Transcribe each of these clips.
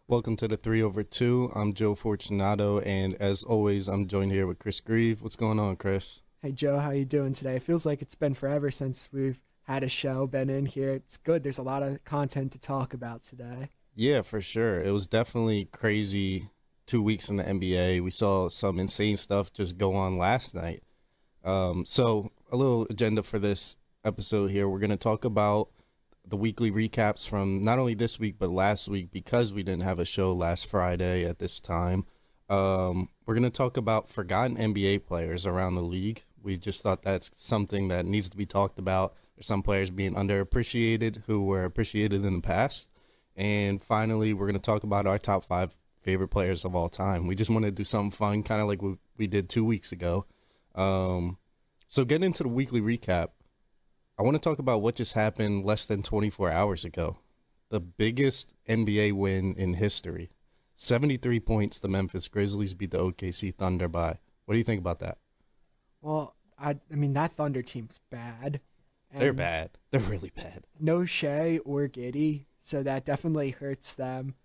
Welcome to the 3 over 2. I'm Joe Fortunato, and as always, I'm joined here with Chris Grieve. What's going on, Chris? Hey Joe, how you doing today? It feels like it's been forever since we've had a show, been in here. It's good. There's a lot of content to talk about today. Yeah, for sure. It was definitely crazy 2 weeks in the NBA. We saw some insane stuff just go on last night. So a little agenda for this episode here. We're going to talk about the weekly recaps from not only this week, but last week because we didn't have a show last Friday at this time. We're going to talk about forgotten NBA players around the league. We just thought that's something that needs to be talked about. There's some players being underappreciated who were appreciated in the past. And finally, we're going to talk about our top 5 favorite players of all time. We just want to do something fun, kind of like we did 2 weeks ago. So getting into the weekly recap, I want to talk about what just happened less than 24 hours ago. The biggest NBA win in history. 73 points, the Memphis Grizzlies beat the OKC Thunder by. What do you think about that? Well, I mean that Thunder team's bad, They're and bad. They're really bad. no Shea or Giddy, so that definitely hurts them.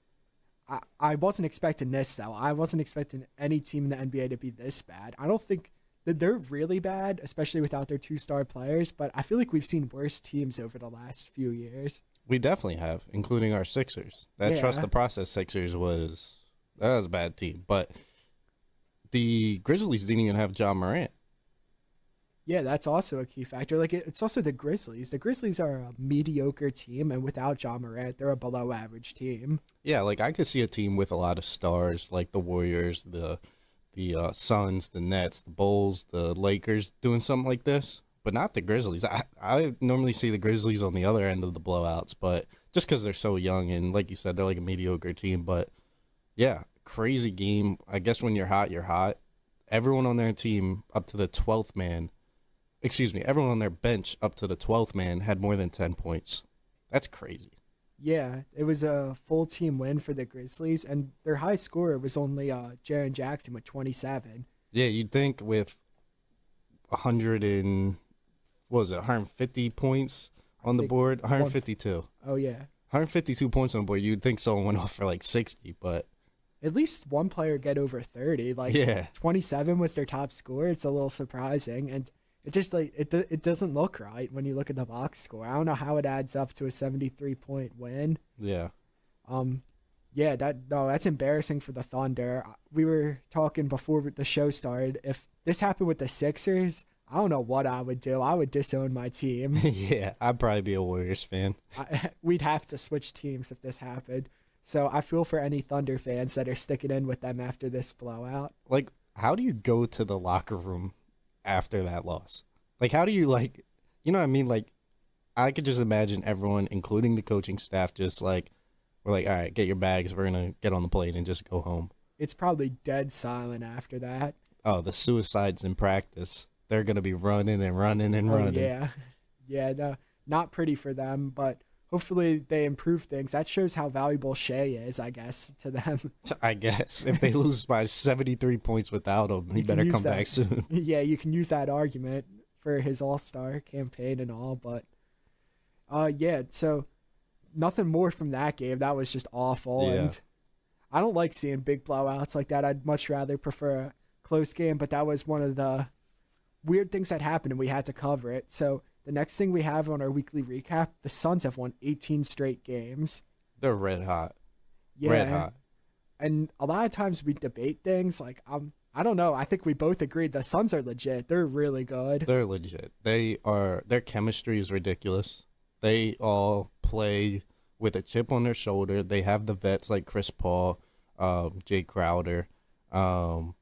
I wasn't expecting this though. I wasn't expecting any team in the NBA to be this bad. I don't think that they're really bad, especially without their two-star players. But I feel like we've seen worse teams over the last few years. We definitely have, including our Sixers. That Trust Yeah, the Process Sixers that was a bad team. But the Grizzlies didn't even have John Morant. yeah, that's also a key factor. Like it's also the Grizzlies. The Grizzlies are a mediocre team, and without John Morant, they're a below-average team. Yeah, like I could see a team with a lot of stars, like the Warriors, the Suns, the Nets, the Bulls, the Lakers, doing something like this, but not the Grizzlies. I normally see the Grizzlies on the other end of the blowouts, but just because they're so young and like you said, they're like a mediocre team. But yeah, crazy game. I guess when you're hot, you're hot. Everyone on their team up to the 12th man, excuse me, everyone on their bench up to the 12th man had more than 10 points. That's crazy. Yeah, it was a full team win for the Grizzlies, and their high scorer was only Jaren Jackson with 27. Yeah, you'd think with 100 and what was it, 150 points I on the think board, one. 152. Oh yeah, 152 points on the board. You'd think someone went off for like 60, but at least one player get over 30. Like yeah, 27 was their top score. It's a little surprising, and it just like it doesn't look right when you look at the box score. I don't know how it adds up to a 73-point win. yeah. Um, yeah, that's embarrassing for the Thunder. We were talking before the show started. If this happened with the Sixers, I don't know what I would do. I would disown my team. Yeah, I'd probably be a Warriors fan. We'd have to switch teams if this happened. So I feel for any Thunder fans that are sticking in with them after this blowout. Like, how do you go to the locker room after that loss? Like, how do you, like, you know what I mean? Like, I could just imagine everyone, including the coaching staff, just like, we're like, all right, get your bags. We're going to get on the plane and just go home. It's probably dead silent after that. Oh, the suicides in practice. They're going to be running and running and Oh running. yeah, yeah. No, not pretty for them, but hopefully they improve things. That shows how valuable Shea is, I guess, to them. I guess if they lose by 73 points without him, he You can better use come that. back soon. Yeah, you can use that argument for his All-Star campaign and all, but yeah. So nothing more from that game. That was just awful, Yeah. and I don't like seeing big blowouts like that. I'd much rather prefer a close game, but that was one of the weird things that happened, and we had to cover it. So the next thing we have on our weekly recap, the Suns have won 18 straight games. They're red hot. Red Yeah, hot. and a lot of times we debate things like I don't know. I think we both agreed the Suns are legit. They're really good. They're legit. Their chemistry is ridiculous. They all play with a chip on their shoulder. They have the vets like Chris Paul, Jay Crowder. Um,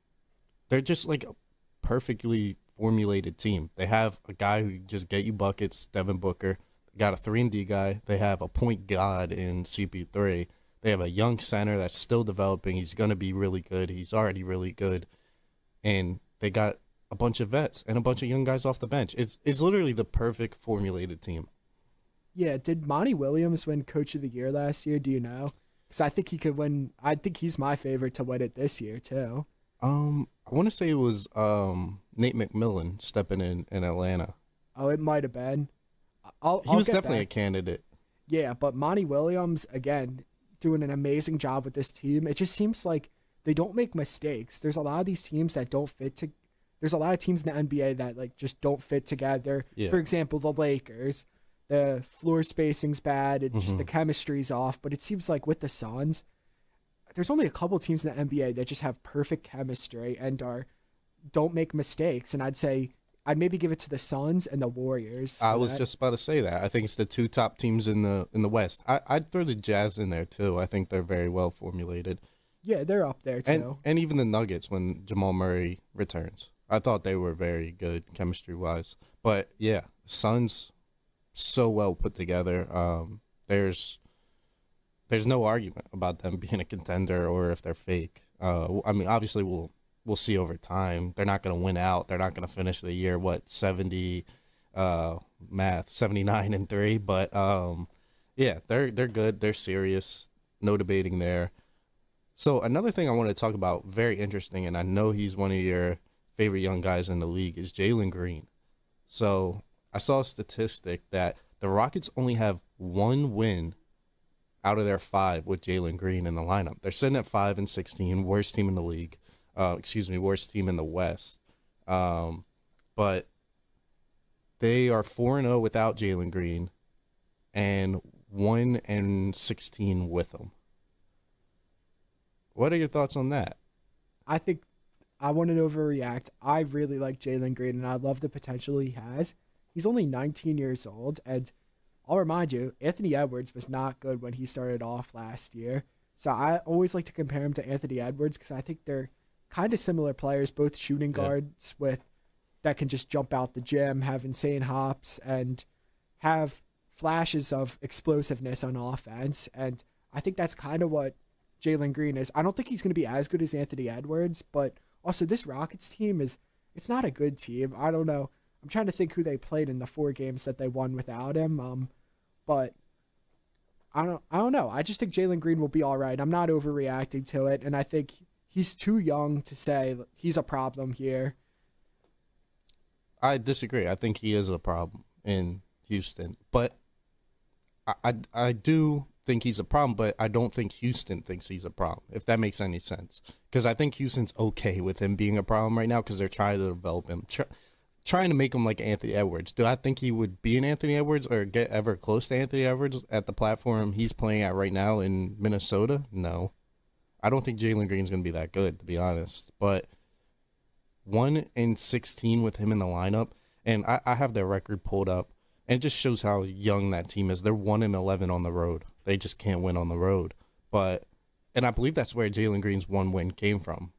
they're just like a perfectly formulated team. They have a guy who can just get you buckets, Devin Booker. They got a 3-and-D guy. They have a point god in CP3. They have a young center that's still developing. He's going to be really good. He's already really good. And they got a bunch of vets and a bunch of young guys off the bench. It's literally the perfect formulated team. Yeah, did Monty Williams win Coach of the Year last year? Do you know? Because I think he could win. I think he's my favorite to win it this year too. I want to say it was Nate McMillan stepping in Atlanta. Oh, it might have been. He I'll was get definitely a back. candidate. Yeah, but Monty Williams again, doing an amazing job with this team. It just seems like they don't make mistakes. There's a lot of these teams that don't fit to. There's a lot of teams in the NBA that like just don't fit together. Yeah. For example, the Lakers, the floor spacing's bad, and just the Mm-hmm. chemistry's off. But it seems like with the Suns, there's only a couple teams in the NBA that just have perfect chemistry and are don't make mistakes. And I'd maybe give it to the Suns and the Warriors. I for was that. just about to say that. I think it's the two top teams in the West. I'd throw the Jazz in there too. I think they're very well formulated. Yeah, they're up there And too. and even the Nuggets when Jamal Murray returns. I thought they were very good chemistry wise. But yeah, Suns so well put together. There's no argument about them being a contender or if they're fake. I mean, obviously we'll see over time. They're not going to win out. They're not going to finish the year 70 79-3, but yeah, they're good. They're serious. No debating there. So another thing I want to talk about, very interesting, and I know he's one of your favorite young guys in the league, is Jalen Green. So I saw a statistic that the Rockets only have one win out of their five with Jalen Green in the lineup. They're sitting at 5-16, worst team in the league. Worst team in the West. But they are 4-0 without Jalen Green and 1-16 with him. What are your thoughts on that? I think I wouldn't overreact. I really like Jalen Green, and I love the potential he has. He's only 19 years old, and I'll remind you, Anthony Edwards was not good when he started off last year. So I always like to compare him to Anthony Edwards because I think they're kind of similar players, both shooting Yeah. guards with that can just jump out the gym, have insane hops, and have flashes of explosiveness on offense. And I think that's kind of what Jalen Green is. I don't think he's going to be as good as Anthony Edwards, but also this Rockets team it's not a good team. I don't know. I'm trying to think who they played in the 4 games that they won without him. But I don't know. I just think Jalen Green will be all right. I'm not overreacting to it, and I think he's too young to say he's a problem here. I disagree. I think he is a problem in Houston, but I do think he's a problem, but I don't think Houston thinks he's a problem, if that makes any sense. Because I think Houston's okay with him being a problem right now because they're trying to develop him, trying to make him like Anthony Edwards. Do I think he would be an Anthony Edwards or get ever close to Anthony Edwards at the platform he's playing at right now in Minnesota? No. I don't think Jalen Green's going to be that good, to be honest. But 1-16 with him in the lineup, and I have their record pulled up, and it just shows how young that team is. They're 1-11 on the road. They just can't win on the road. And I believe that's where Jalen Green's one win came from,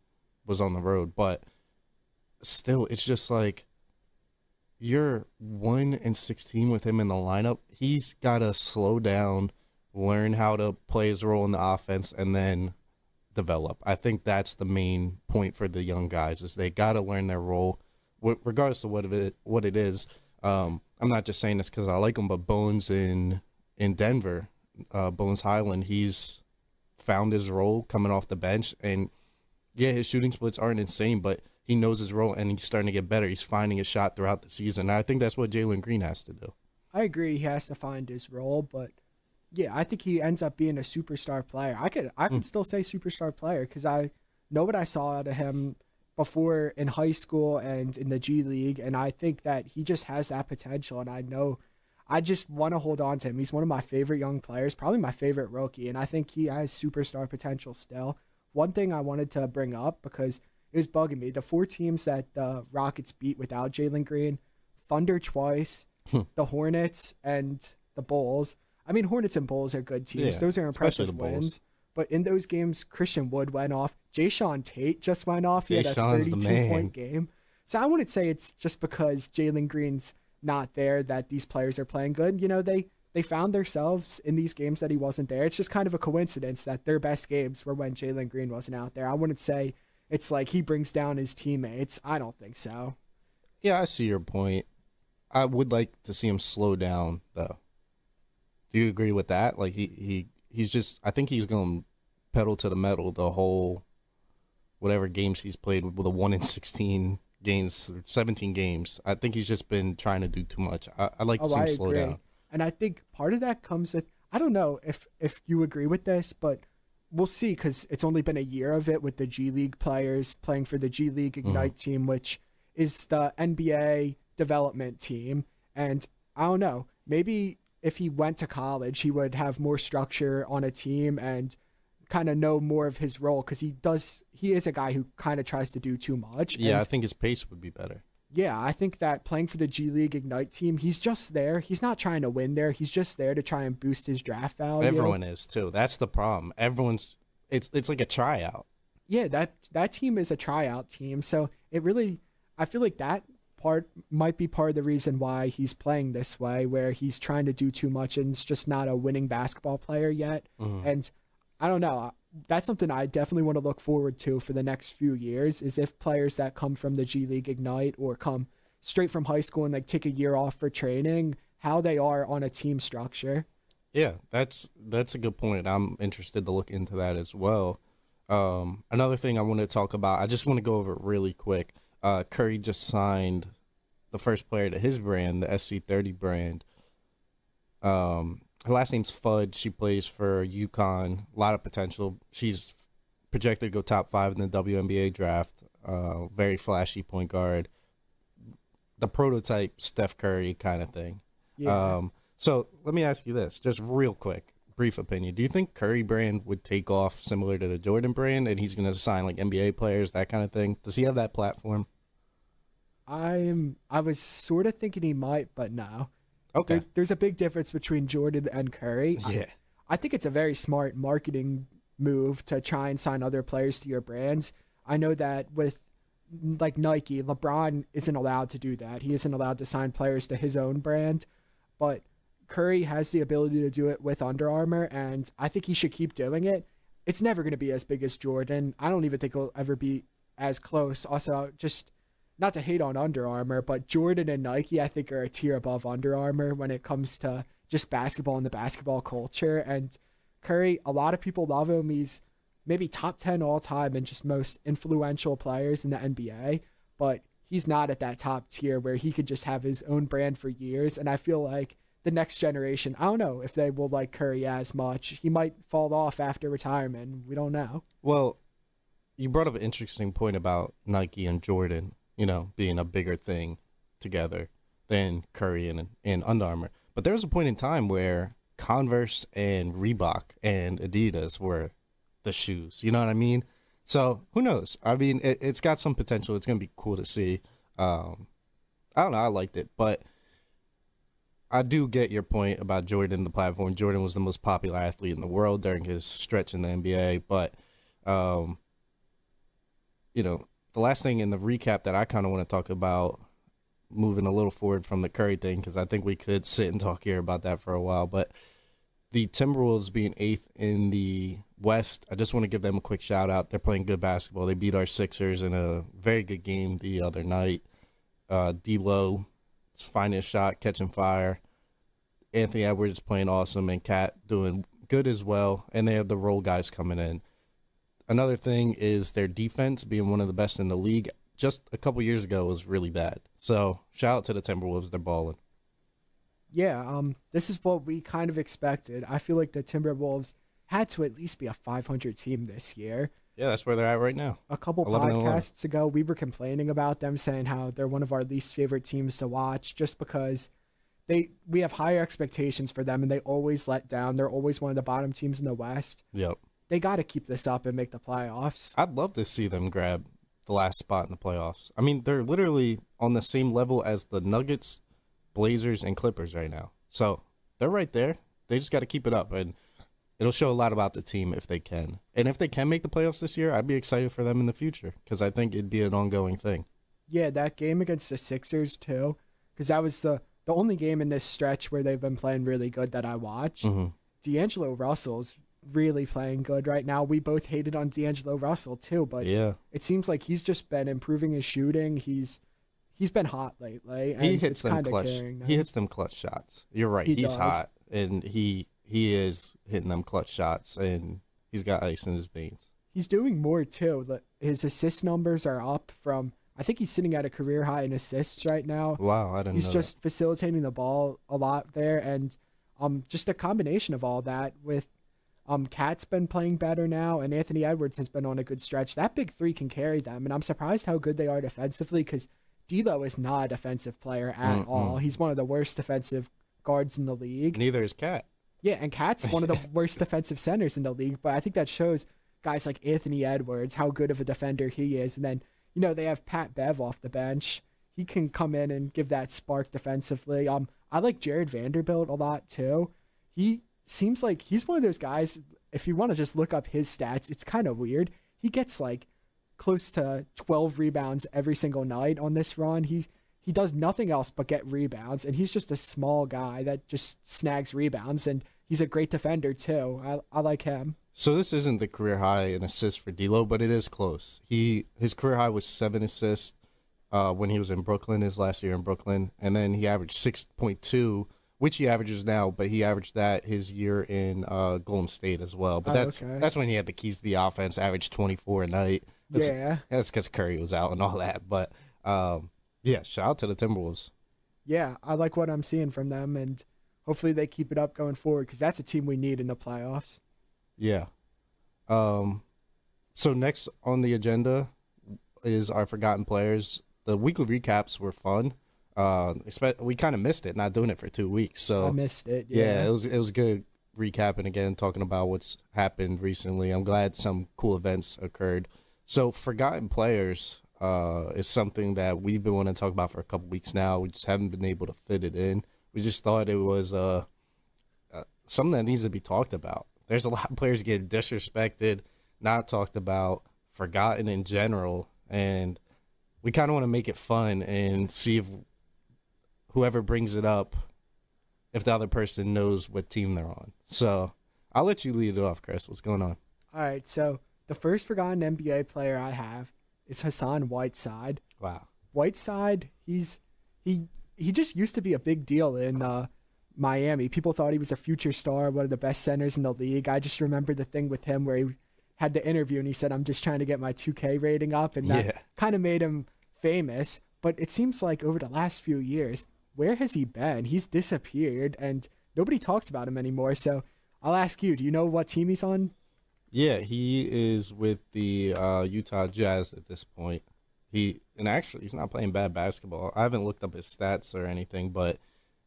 was on the road. But still, it's just like you're 1-16 with him in the lineup. He's got to slow down, learn how to play his role in the offense, and then develop. I think that's the main point for the young guys is they got to learn their role, regardless of what it is. I'm not just saying this because I like him, but Bones in Denver, Bones Highland, he's found his role coming off the bench, and yeah, his shooting splits aren't insane, but he knows his role and he's starting to get better. He's finding his shot throughout the season. And I think that's what Jalen Green has to do. I agree he has to find his role, but yeah, I think he ends up being a superstar player. I could still say superstar player because I know what I saw out of him before in high school and in the G League, and I think that he just has that potential. And I just want to hold on to him. He's one of my favorite young players, probably my favorite rookie, and I think he has superstar potential still. One thing I wanted to bring up because it was bugging me: the 4 teams that the Rockets beat without Jalen Green, Thunder twice, the Hornets, and the Bulls. I mean, Hornets and Bulls are good teams. Yeah, Those are especially impressive the Bulls. wins. But in those games, Christian Wood went off. Jayshawn Tate just went off. He had a Jayshawn's the man. 32-point game. So I wouldn't say it's just because Jalen Green's not there that these players are playing good. You know, they found themselves in these games that he wasn't there. It's just kind of a coincidence that their best games were when Jalen Green wasn't out there. I wouldn't say it's like he brings down his teammates. I don't think so. Yeah, I see your point. I would like to see him slow down, though. Do you agree with that? Like he's just. I think he's going to pedal to the metal the whole whatever games he's played with a 1-16 games, 17 games. I think he's just been trying to do too much. I like to see him slow down. And I think part of that comes with I don't know if you agree with this, but we'll see because it's only been a year of it with the G League players playing for the G League Mhm. Ignite team, which is the NBA development team. And I don't know, maybe if he went to college, he would have more structure on a team and kind of know more of his role because he is a guy who kind of tries to do too much. Yeah, I And think his pace would be better. yeah, I think that playing for the G League Ignite team, he's just there. He's not trying to win there. He's just there to try and boost his draft value. Everyone is too. That's the problem. Everyone's it's like a tryout. Yeah, that team is a tryout team. So it really, I feel like that part might be part of the reason why he's playing this way, where he's trying to do too much and is just not a winning basketball player yet. Mhm. And I don't know. That's something I definitely want to look forward to for the next few years. Is if players that come from the G League Ignite or come straight from high school and like take a year off for training, how they are on a team structure. Yeah, that's a good point. I'm interested to look into that as well. Another thing I want to talk about, I just want to go over it really quick. Curry just signed the first player to his brand, the SC30 brand. Her last name's Fudge. She plays for UConn. A lot of potential. She's projected to go top 5 in the WNBA draft. Very flashy point guard. The prototype Steph Curry kind of thing. Yeah. So let me ask you this, just real quick, brief opinion. Do you think Curry brand would take off similar to the Jordan brand, and he's going to sign like NBA players, that kind of thing? Does he have that platform? I was sort of thinking he might, but no. Okay. There's a big difference between Jordan and Curry. Yeah. I think it's a very smart marketing move to try and sign other players to your brands. I know that with like Nike, LeBron isn't allowed to do that. He isn't allowed to sign players to his own brand, but Curry has the ability to do it with Under Armour, and I think he should keep doing it. It's never going to be as big as Jordan. I don't even think it'll ever be as close. Also, just not to hate on Under Armour, but Jordan and Nike, I think, are a tier above Under Armour when it comes to just basketball and the basketball culture. And Curry, a lot of people love him. He's maybe top 10 all time and just most influential players in the NBA, but he's not at that top tier where he could just have his own brand for years. And I feel like the next generation, I don't know if they will like Curry as much. He might fall off after retirement. We don't know. Well, you brought up an interesting point about Nike and Jordan, being a bigger thing together than Curry and Under Armour. But there was a point in time where Converse and Reebok and Adidas were the shoes. You know what I mean? So who knows? I mean, it's got some potential. It's going to be cool to see. I don't know. I liked it, but I do get your point about Jordan, the platform. Jordan was the most popular athlete in the world during his stretch in the NBA. But, the last thing in the recap that I kind of want to talk about, moving a little forward from the Curry thing, because I think we could sit and talk here about that for a while. But the Timberwolves being 8th in the West, I just want to give them a quick shout out. They're playing good basketball. They beat our Sixers in a very good game the other night. D'Lo, his finest shot, catching fire. Anthony Edwards playing awesome, and Cat doing good as well. And they have the role guys coming in. Another thing is their defense being one of the best in the league. Just a couple years ago was really bad. So shout out to the Timberwolves. They're balling. Yeah, this is what we kind of expected. I feel like the Timberwolves had to at least be a 500 team this year. Yeah, that's where they're at right now. A couple 11-11. podcasts ago, we were complaining about them, saying how they're one of our least favorite teams to watch just because we have higher expectations for them and they always let down. They're always one of the bottom teams in the West. Yep. They got to keep this up and make the playoffs. I'd love to see them grab the last spot in the playoffs. I mean, they're literally on the same level as the Nuggets, Blazers, and Clippers right now. So they're right there. They just got to keep it up, and it'll show a lot about the team if they can. And if they can make the playoffs this year, I'd be excited for them in the future because I think it'd be an ongoing thing. Yeah, that game against the Sixers too, because that was the only game in this stretch where they've been playing really good that I watched. Mm-hmm. D'Angelo Russell's really playing good right now. We both hated on D'Angelo Russell too, but Yeah, it seems like he's just been improving his shooting. He's been hot lately, and he hits it's them kind of clutch. carrying them. He hits them clutch shots. You're right. He He's does. hot, and he is hitting them clutch shots, and he's got ice in his veins. He's doing more too. His assist numbers are up from. I think he's sitting at a career high in assists right now. Wow, I didn't He's know just facilitating the ball a lot there, and Just a combination of all that with Cat's been playing better now, and Anthony Edwards has been on a good stretch. That big three can carry them, and I'm surprised how good they are defensively because D'Lo is not a defensive player at all. He's one of the worst defensive guards in the league. Neither is Cat. Yeah, and Cat's one of the worst defensive centers in the league, but I think that shows guys like Anthony Edwards how good of a defender he is. And then, they have Pat Bev off the bench. He can come in and give that spark defensively. I like Jared Vanderbilt a lot too. He seems like he's one of those guys, if you want to just look up his stats, it's kind of weird. He gets like close to 12 rebounds every single night on this run. He does nothing else but get rebounds, and he's just a small guy that just snags rebounds, and he's a great defender too. I like him. So this isn't the career high in assists for D'Lo, but it is close. His career high was 7 assists when he was in Brooklyn, his last year in Brooklyn, and then he averaged 6.2, which he averages now, but he averaged that his year in Golden State as well. But that's when he had the keys to the offense, averaged 24 a night. That's because Curry was out and all that. But yeah, shout out to the Timberwolves. Yeah, I like what I'm seeing from them, and hopefully they keep it up going forward because that's a team we need in the playoffs. Yeah. So next on the agenda is our forgotten players. The weekly recaps were fun. We kind of missed it, not doing it for 2 weeks. So I missed it. Yeah, it was good recapping again, talking about what's happened recently. I'm glad some cool events occurred. So forgotten players is something that we've been wanting to talk about for a couple weeks now. We just haven't been able to fit it in. We just thought it was something that needs to be talked about. There's a lot of players getting disrespected, not talked about, forgotten in general, and we kind of want to make it fun and see if whoever brings it up, if the other person knows what team they're on. So I'll let you lead it off, Chris. What's going on? All right, so the first forgotten NBA player I have is Hassan Whiteside. Wow. Whiteside, he just used to be a big deal in Miami. People thought he was a future star, one of the best centers in the league. I just remember the thing with him where he had the interview and he said, "I'm just trying to get my 2K rating up," and that kind of made him famous. But it seems like over the last few years, where has he been? He's disappeared, and nobody talks about him anymore. So I'll ask you, do you know what team he's on? Yeah, he is with the Utah Jazz at this point. Actually, he's not playing bad basketball. I haven't looked up his stats or anything, but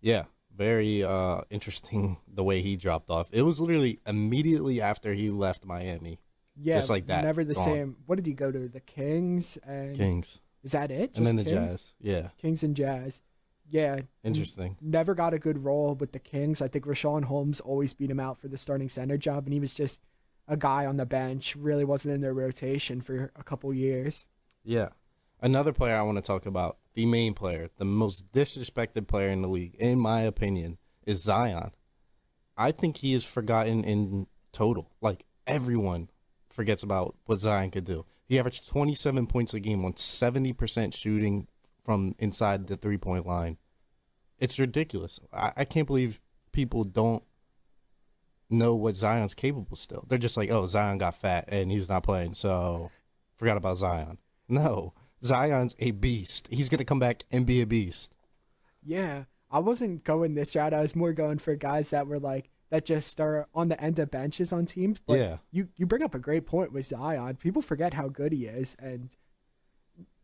yeah, very interesting the way he dropped off. It was literally immediately after he left Miami. Yeah, just like that. Never the same. What did he go to? The Kings and Kings. Is that it? Just and then the Kings? Jazz. Yeah. Kings and Jazz. Yeah. Interesting. Never got a good role with the Kings. I think Rashawn Holmes always beat him out for the starting center job, and he was just a guy on the bench. Really wasn't in their rotation for a couple years. Yeah. Another player I want to talk about, the main player, the most disrespected player in the league, in my opinion, is Zion. I think he is forgotten in total. Like, everyone forgets about what Zion could do. He averaged 27 points a game on 70% shooting from inside the three-point line. It's ridiculous. I can't believe people don't know what Zion's capable still. They're just like, oh, Zion got fat and he's not playing, so forgot about Zion. No. Zion's a beast. He's going to come back and be a beast. Yeah, I wasn't going this route. I was more going for guys that were like, that just are on the end of benches on teams. But yeah. You bring up a great point with Zion. People forget how good he is, and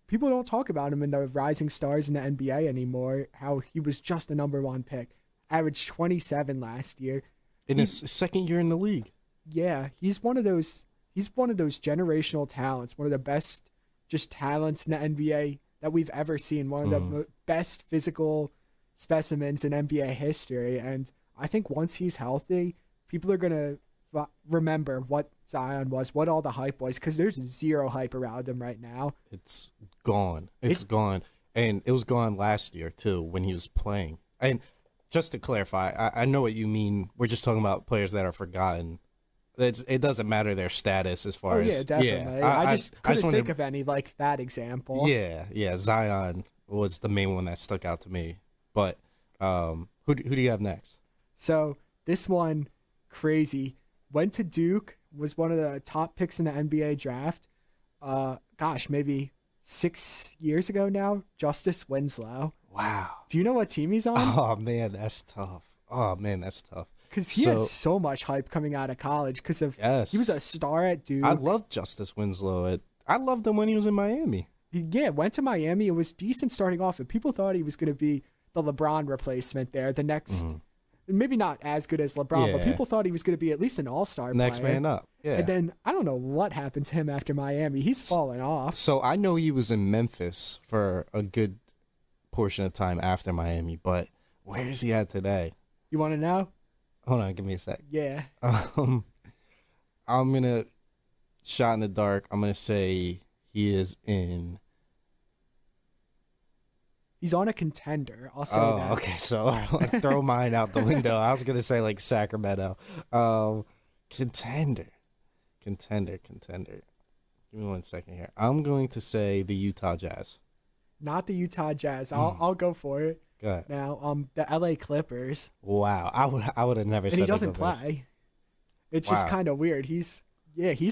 people don't talk about him in the rising stars in the NBA anymore, how he was just a number one pick. Averaged 27 last year. In his second year in the league. Yeah, he's one of those generational talents, one of the best just talents in the NBA that we've ever seen, one of the best physical specimens in NBA history. And I think once he's healthy, people are going to remember what Zion was, what all the hype was, because there's zero hype around him right now. It's gone. It's gone. And it was gone last year, too, when he was playing. And just to clarify, I know what you mean. We're just talking about players that are forgotten. It doesn't matter their status as far as... Yeah, definitely. Yeah, I just couldn't think of any like that example. Yeah. Zion was the main one that stuck out to me. But who do you have next? So this one, crazy. Went to Duke, was one of the top picks in the NBA draft. Maybe 6 years ago now. Justice Winslow. Wow. Do you know what team he's on? Oh, man, that's tough. Oh man, that's tough. Because he had So so much hype coming out of college. Because of he was yes, a star at I Duke. loved Justice Winslow. I loved him when he was in Miami. Yeah, went to Miami. It was decent starting off, and people thought he was going to be the LeBron replacement there. The next, Mhm. maybe not as good as LeBron, but Yeah, people thought he was going to be at least an all-star next player. man up. And Yeah. then I don't know what happened to him after Miami. He's fallen off. So I know he was in Memphis for a good portion of time after Miami, but where is he at today? You want to know? Hold on, give me a sec. Yeah. Um, I'm gonna shot in the dark. I'm gonna say he is in. He's on a contender. I'll say Oh, that. okay. So I throw mine out the window. I was gonna say like Sacramento. Um, contender, contender. Give me 1 second here. I'm going to say the Utah Jazz. Not the Utah Jazz. I'll go for it. Go ahead. Now, the LA Clippers. Wow, I would have never And said he the doesn't Clippers. play. It's just Wow, kind of weird. He's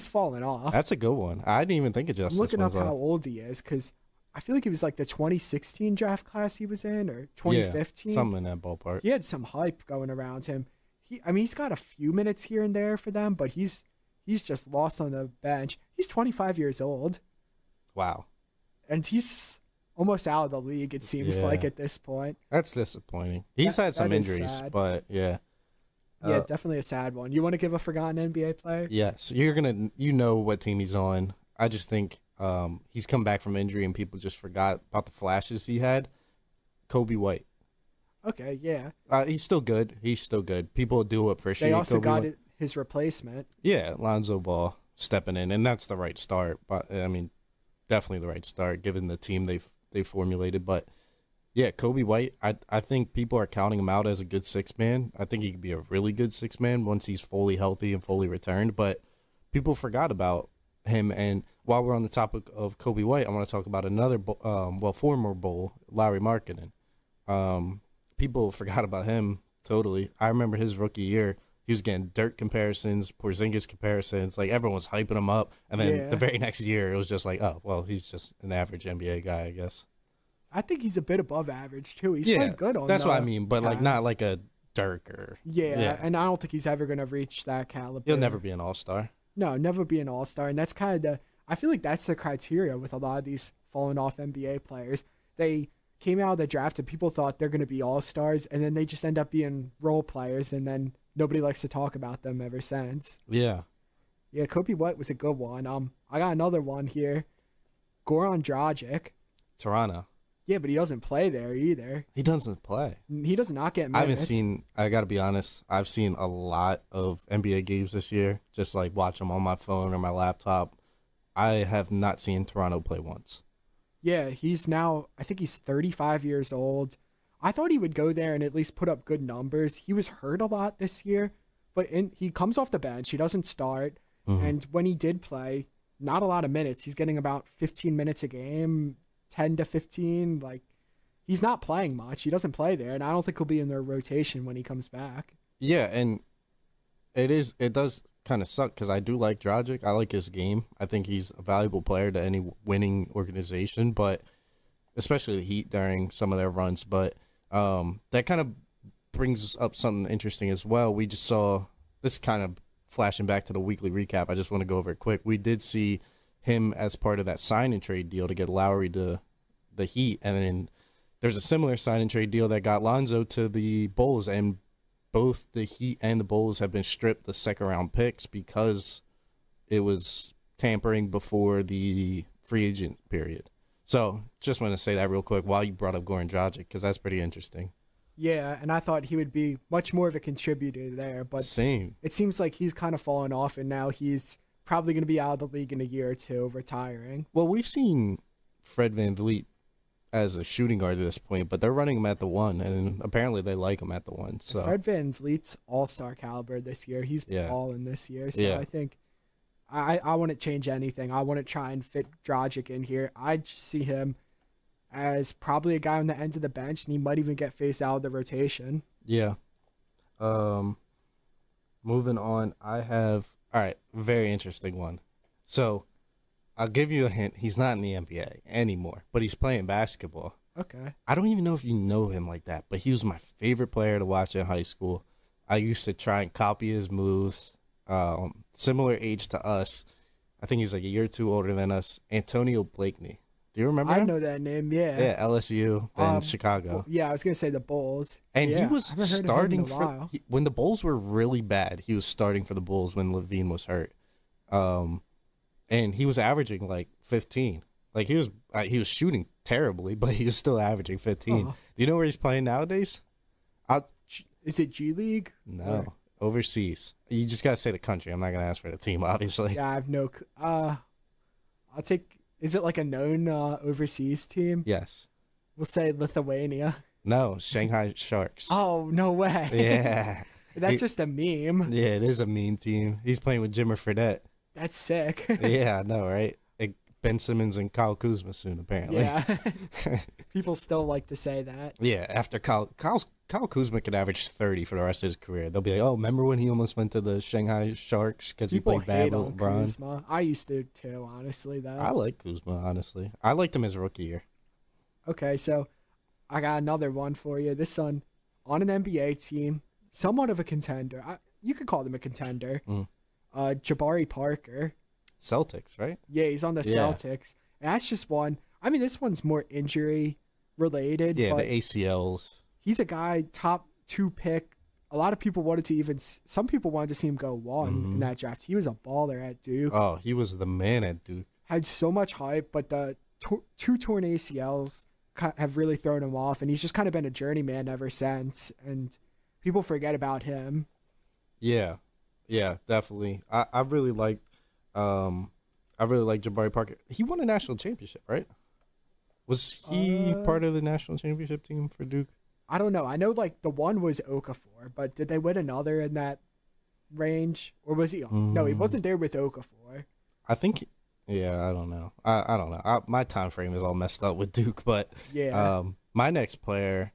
fallen off. that's a good one. I didn't even think of I'm Justice looking up Winslow. how old he is because I feel like he was like the 2016 draft class he was in, or Yeah, 2015. something in that ballpark. He had some hype going around him. I mean, he's got a few minutes here and there for them, but he's just lost on the bench. He's 25 years old, Wow, and he's almost out of the league. It seems like yeah, at this point. that's disappointing. He's had some That is injuries, sad. but yeah. Yeah, Uh, definitely a sad one. You want to give a forgotten NBA player? yes, you know what team he's on. I just think he's come back from injury and people just forgot about the flashes he had. Kobe White. Okay, yeah. He's still good. He's still good. People do appreciate They also Kobe got White. his replacement. Yeah, Lonzo Ball stepping in, and that's the right start. But I mean, definitely the right start given the team they formulated. But yeah, Kobe White, I think people are counting him out as a good six man. I think he could be a really good six man once he's fully healthy and fully returned. But people forgot about him. And while we're on the topic of Kobe White, I want to talk about another, former Bull, Larry Markkinen. People forgot about him totally. I remember his rookie year. He was getting Dirk comparisons, Porzingis comparisons. Like everyone was hyping him up, and then Yeah. the very next year, it was just like, oh, well, he's just an average NBA guy, I guess. I think he's a bit above average too. He's Yeah, played good on that's what I the mean. But like, not Cavs. like a Dirk or Yeah, and I don't think he's ever gonna reach that caliber. He'll never be an All Star. No, never be an all-star, and that's kind of the. I feel like that's the criteria with a lot of these fallen off NBA players. They came out of the draft and people thought they're gonna be all-stars, and then they just end up being role players, and then nobody likes to talk about them ever since. Yeah, Yeah, Kobe White was a good one. I got another one here. Goran Dragic. Toronto. Yeah, but he doesn't play there either. He doesn't play. He does not get I minutes. haven't seen. I got to be honest. I've seen a lot of NBA games this year. Just like watch them on my phone or my laptop. I have not seen Toronto play once. Yeah, he's now, I think he's 35 years old. I thought he would go there and at least put up good numbers. He was hurt a lot this year, but he comes off the bench. He doesn't start. Mhm. And when he did play, not a lot of minutes. He's getting about 15 minutes a game, 10 to 15. Like, he's not playing much. He doesn't play there, and I don't think he'll be in their rotation when he comes back. Yeah, and it does kind of suck because I do like Dragic. I like his game. I think he's a valuable player to any winning organization, but especially the Heat during some of their runs. But that kind of brings up something interesting as well. We just saw this kind of flashing back to the weekly recap. I just want to go over it quick. We did see him as part of that sign and trade deal to get Lowry to the Heat, and then there's a similar sign and trade deal that got Lonzo to the Bulls, and both the Heat and the Bulls have been stripped the second round picks because it was tampering before the free agent period. So just want to say that real quick while you brought up Goran Dragic, because that's pretty interesting. Yeah, and I thought he would be much more of a contributor there, but Same. it seems like he's kind of fallen off, and now he's probably going to be out of the league in a year or two, retiring. Well, we've seen Fred VanVleet as a shooting guard at this point, but they're running him at the one, and apparently they like him at the one. So Fred VanVleet's all-star caliber this year. He's Yeah. balling this year, so Yeah. I think I wouldn't change anything. I wouldn't try and fit Dragic in here. I just see him as probably a guy on the end of the bench, and he might even get phased out of the rotation. yeah. Moving on, I have all right, very interesting one. So I'll give you a hint. He's not in the NBA anymore, but he's playing basketball. Okay. I don't even know if you know him like that, but he was my favorite player to watch in high school. I used to try and copy his moves. Similar age to us. I think he's like a year or two older than us. Antonio Blakeney. Do you remember I him? know that name. Yeah. Yeah, LSU, then Well, Chicago. yeah, I was gonna say the Bulls. And he Yeah, I was haven't heard of him in starting a for while. when the Bulls were really bad. He was starting for the Bulls when Levine was hurt. Um, and he was averaging like 15. Like he was shooting terribly, but he was still averaging 15. Do Oh, you know where he's playing nowadays? I is it G League? No, overseas. You just gotta say the country. I'm not gonna ask for the team, obviously. Yeah, I have no. I'll take. Is it like a known overseas team? Yes. We'll say Lithuania. No, Shanghai Sharks. Oh no way! Yeah. That's just a meme. Yeah, it is a meme team. He's playing with Jimmer Fredette. That's sick. Yeah, I know, right? Like Ben Simmons and Kyle Kuzma soon, apparently. Yeah. People still like to say that. Yeah, after Kyle Kuzma could average 30 for the rest of his career. They'll be like, oh, remember when he almost went to the Shanghai Sharks because he People played bad hate with on LeBron? Kuzma. I used to too, honestly, though. I like Kuzma, honestly. I liked him his rookie year. Okay, so I got another one for you. This son on an NBA team, somewhat of a contender. You could call them a contender. Mm. Jabari Parker. Celtics, right? Yeah, he's on the Yeah. Celtics. And that's just one. I mean, this one's more injury related. Yeah, but the ACLs. he's a guy, top 2 pick. A lot of people wanted to some people wanted to see him go one in that draft. He was a baller at Duke. Oh, he was the man at Duke. Had so much hype, but the two torn ACLs have really thrown him off, and he's just kind of been a journeyman ever since. And people forget about him. Yeah, yeah, definitely. I really like Jabari Parker. He won a national championship, right? Was he part of the national championship team for Duke? I don't know. I know like the one was Okafor, but did they win another in that range, or was he? No, he wasn't there with Okafor. I think. Yeah, I don't know. I don't know. My time frame is all messed up with Duke, but Yeah. my next player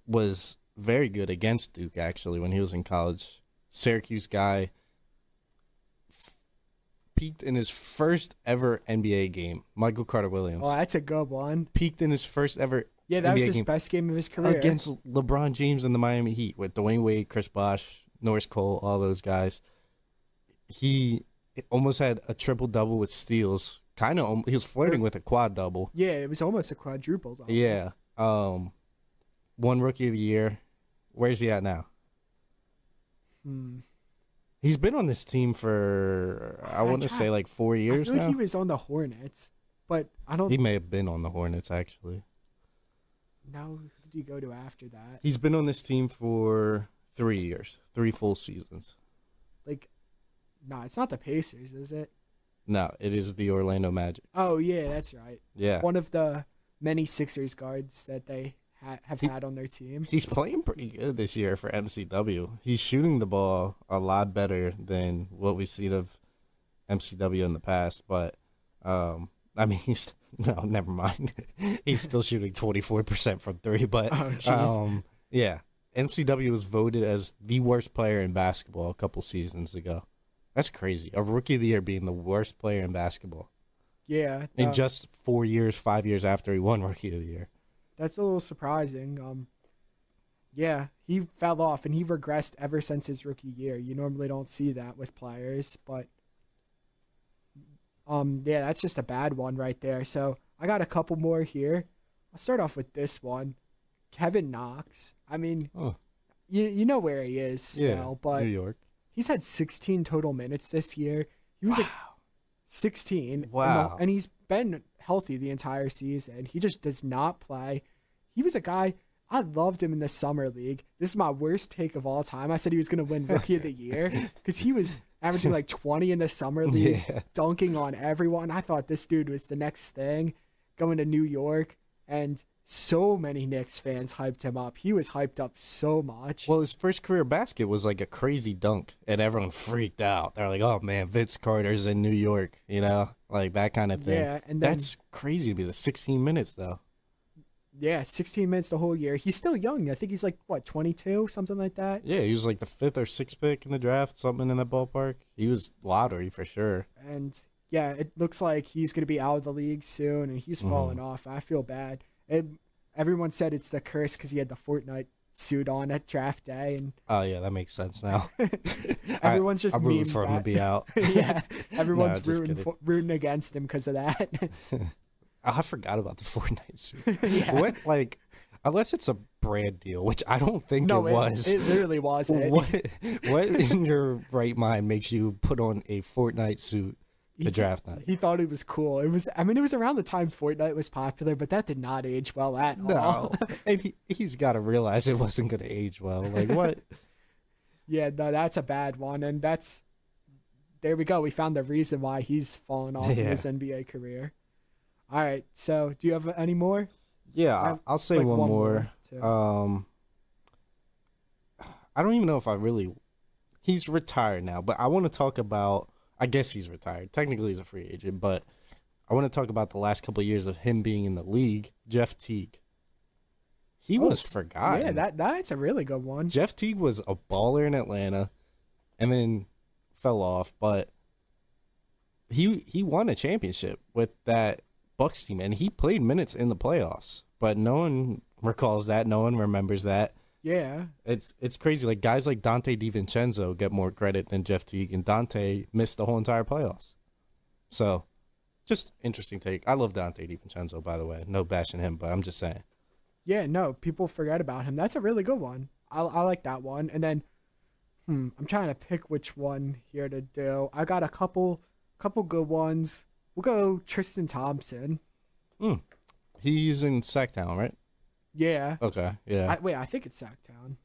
was very good against Duke actually when he was in college. Syracuse guy, peaked in his first ever NBA game. Michael Carter Williams Oh, that's a good one. peaked in his first ever Yeah, that was NBA his game best game of his career. against LeBron James and the Miami Heat with Dwayne Wade, Chris Bosh, Norris Cole, all those guys. He almost had a triple double with steals. He was flirting with a quad double. Yeah, it was almost a quadruple. Yeah. Won Rookie of the Year. Where's he at now? He's been on this team for I want to say like 4 years I feel now. like he was on the Hornets, but I don't He may have been on the Hornets actually. know who do you go to after that. He's been on this team for 3 years, 3 full seasons. Like, nah, it's not the Pacers, is it? No, it is the Orlando Magic. Oh yeah, that's right. Yeah. One of the many Sixers guards that they have had on their team. He's playing pretty good this year for MCW. He's shooting the ball a lot better than what we've seen of MCW in the past. But, I mean, never mind. He's still shooting 24% from 3. But, yeah, MCW was voted as the worst player in basketball a couple seasons ago. That's crazy. A Rookie of the Year being the worst player in basketball. Yeah. In just 4 years, 5 years after he won Rookie of the Year. That's a little surprising. Yeah, he fell off and he regressed ever since his rookie year. You normally don't see that with players, but yeah, that's just a bad one right there. So I got a couple more here. I'll start off with this one. Kevin Knox. I mean, you know where he is still, but New York. he's had 16 total minutes this year. He was 16. Wow. And he's been healthy the entire season. He just does not play. He was a guy, I loved him in the summer league. This is my worst take of all time. I said he was going to win Rookie of the Year because he was averaging like 20 in the summer league, dunking on everyone. I thought this dude was the next thing, going to New York, and so many Knicks fans hyped him up. He was hyped up so much. Well, his first career basket was like a crazy dunk, and everyone freaked out. They're like, "Oh man, Vince Carter's in New York," like that kind of thing. Yeah, and then, that's crazy to be the 16 minutes though. Yeah, 16 minutes the whole year. He's still young. I think he's like, 22, something like that. Yeah, he was like the 5th or 6th pick in the draft, something in that ballpark. He was lottery for sure. And Yeah, it looks like he's going to be out of the league soon, and he's falling off. I feel bad. Everyone said it's the curse because he had the Fortnite suit on at draft day, and Oh yeah, that makes sense now. everyone's just I'm rooting memed for him to that. be out. Yeah, No, everyone's just kidding. rooting against him because of that. I forgot about the Fortnite suit. Yeah. What, like, unless it's a brand deal, which I don't think No, it was. it literally was. What in your right mind makes you put on a Fortnite suit to draft night? He thought it was cool. It was. I mean, it was around the time Fortnite was popular, but that did not age well at all. No, and he's got to realize it wasn't going to age well. Like what? Yeah, no, that's a bad one, and there we go. We found the reason why he's fallen off in his NBA career. All right, so do you have any more? Yeah, I'll say like one more. too. I don't even know if he's retired now, but I want to talk about, I guess he's retired. Technically he's a free agent, but I want to talk about the last couple of years of him being in the league, Jeff Teague. He was forgotten. Yeah, that's a really good one. Jeff Teague was a baller in Atlanta and then fell off, but he won a championship with that Bucks team, and he played minutes in the playoffs, but no one recalls that. No one remembers that. Yeah. It's crazy. Like, guys like Dante DiVincenzo get more credit than Jeff Teague, and Dante missed the whole entire playoffs. So, just interesting take. I love Dante DiVincenzo, by the way. No bashing him, but I'm just saying. Yeah, no, people forget about him. That's a really good one. I like that one. And then, I'm trying to pick which one here to do. I got a couple good ones. We'll go Tristan Thompson. He's in Sacktown, right? Yeah. Okay, yeah. I think it's Sacktown.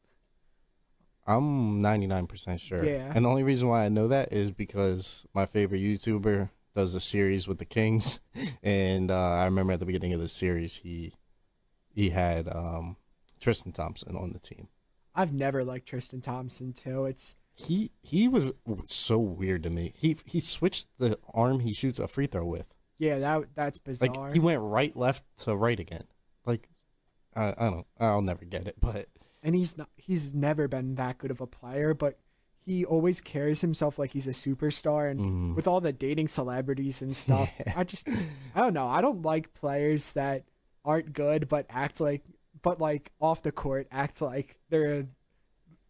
I'm 99% sure. Yeah. And the only reason why I know that is because my favorite YouTuber does a series with the Kings, and I remember at the beginning of the series he had Tristan Thompson on the team. I've never liked Tristan Thompson too. He was so weird to me. He switched the arm he shoots a free throw with. Yeah, that's bizarre. Like, he went right, left to right again. Like, I'll never get it, but. And he's never been that good of a player, but he always carries himself like he's a superstar, and with all the dating celebrities and stuff, I don't know. I don't like players that aren't good but like off the court act like they're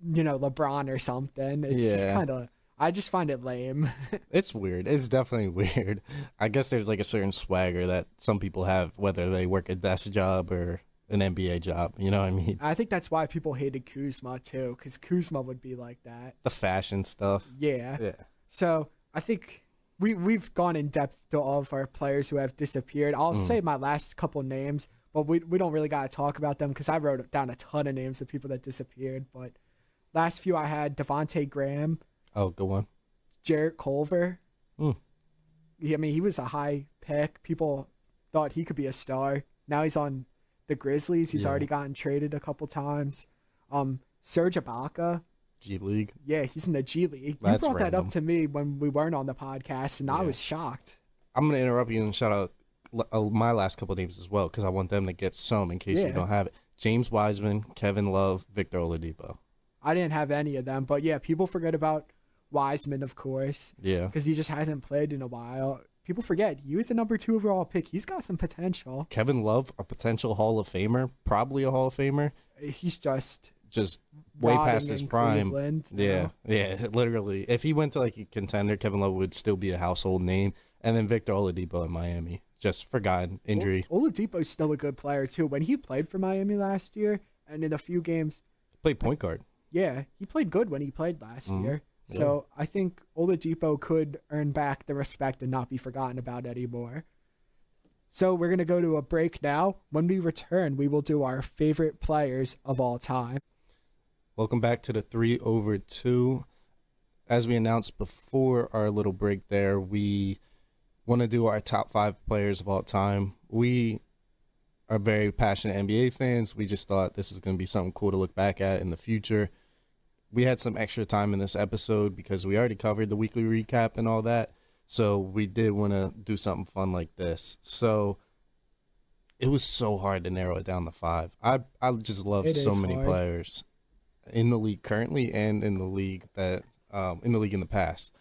LeBron or something. It's just kind of, I just find it lame. It's weird. It's definitely weird. I guess there's like a certain swagger that some people have, whether they work a desk job or an NBA job. You know what I mean? I think that's why people hated Kuzma too, because Kuzma would be like that. The fashion stuff. Yeah. Yeah. So I think we've gone in depth to all of our players who have disappeared. I'll say my last couple names, but we don't really got to talk about them because I wrote down a ton of names of people that disappeared. But last few I had Devontae Graham. Oh, good one. Jarrett Culver. I mean, he was a high pick. People thought he could be a star. Now he's on the Grizzlies. He's already gotten traded a couple times. Serge Ibaka. G League. Yeah, he's in the G League. That's you brought that random. up to me when we weren't on the podcast, and I was shocked. I'm going to interrupt you and shout out my last couple of names as well, because I want them to get some in case you don't have it. James Wiseman, Kevin Love, Victor Oladipo. I didn't have any of them, but yeah, people forget about Wiseman, of course. Yeah. Because he just hasn't played in a while. People forget he was the number 2 overall pick. He's got some potential. Kevin Love, a potential Hall of Famer, probably a Hall of Famer. He's just way past his prime. Cleveland, yeah, literally. If he went to like a contender, Kevin Love would still be a household name. And then Victor Oladipo in Miami, just forgotten, injury. Oladipo's still a good player too. When he played for Miami last year, and in a few games, played point guard. Yeah, he played good when he played last year. So I think Oladipo could earn back the respect and not be forgotten about anymore. So we're going to go to a break now. When we return, we will do our favorite players of all time. Welcome back to the 3 over 2. As we announced before our little break there, we want to do our top 5 players of all time. We are very passionate NBA fans. We just thought this is going to be something cool to look back at in the future. We had some extra time in this episode because we already covered the weekly recap and all that. So we did want to do something fun like this. So it was so hard to narrow it down to 5. I just love so many players in the league currently and in the league in the past.